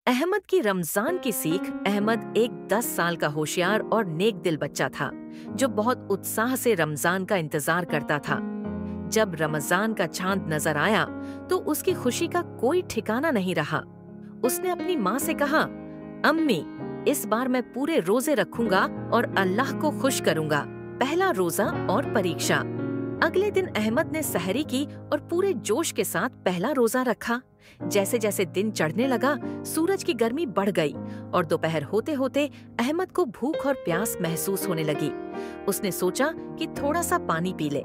अहमद की रमजान की सीख। अहमद एक 10 साल का होशियार और नेक दिल बच्चा था जो बहुत उत्साह से रमजान का इंतजार करता था। जब रमजान का चांद नजर आया तो उसकी खुशी का कोई ठिकाना नहीं रहा। उसने अपनी माँ से कहा, अम्मी, इस बार मैं पूरे रोजे रखूंगा और अल्लाह को खुश करूंगा। पहला रोजा और परीक्षा। अगले दिन अहमद ने सहरी की और पूरे जोश के साथ पहला रोजा रखा। जैसे जैसे दिन चढ़ने लगा, सूरज की गर्मी बढ़ गई और दोपहर होते होते अहमद को भूख और प्यास महसूस होने लगी। उसने सोचा कि थोड़ा सा पानी पी ले,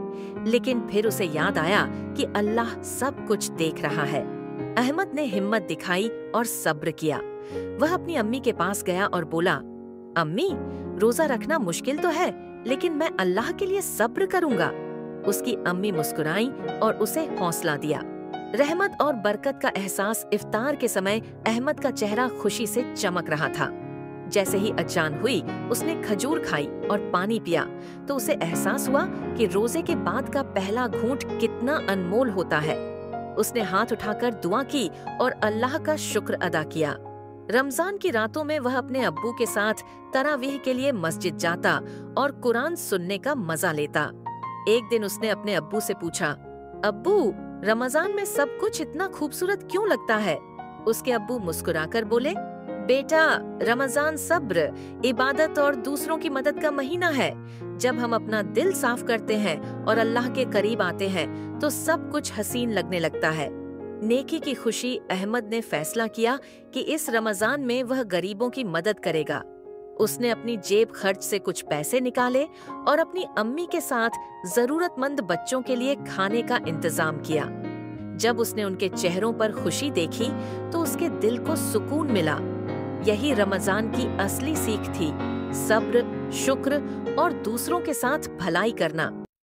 लेकिन फिर उसे याद आया कि अल्लाह सब कुछ देख रहा है। अहमद ने हिम्मत दिखाई और सब्र किया। वह अपनी अम्मी के पास गया और बोला, अम्मी, रोजा रखना मुश्किल तो है, लेकिन मैं अल्लाह के लिए सब्र करूंगा। उसकी अम्मी मुस्कुराई और उसे हौसला दिया। रहमत और बरकत का एहसास इफ्तार के समय अहमद का चेहरा खुशी से चमक रहा था। जैसे ही अजान हुई, उसने खजूर खाई और पानी पिया तो उसे एहसास हुआ कि रोजे के बाद का पहला घूंट कितना अनमोल होता है। उसने हाथ उठाकर दुआ की और अल्लाह का शुक्र अदा किया। रमजान की रातों में वह अपने अब्बू के साथ तरावीह के लिए मस्जिद जाता और कुरान सुनने का मजा लेता। एक दिन उसने अपने अब्बू से पूछा, अब्बू, रमजान में सब कुछ इतना खूबसूरत क्यों लगता है? उसके अब्बू मुस्कुराकर बोले, बेटा, रमजान सब्र, इबादत और दूसरों की मदद का महीना है। जब हम अपना दिल साफ करते हैं और अल्लाह के करीब आते हैं तो सब कुछ हसीन लगने लगता है। नेकी की खुशी। अहमद ने फैसला किया कि इस रमजान में वह गरीबों की मदद करेगा। उसने अपनी जेब खर्च से कुछ पैसे निकाले और अपनी अम्मी के साथ जरूरतमंद बच्चों के लिए खाने का इंतजाम किया। जब उसने उनके चेहरों पर खुशी देखी तो उसके दिल को सुकून मिला। यही रमजान की असली सीख थी, सब्र, शुक्र और दूसरों के साथ भलाई करना।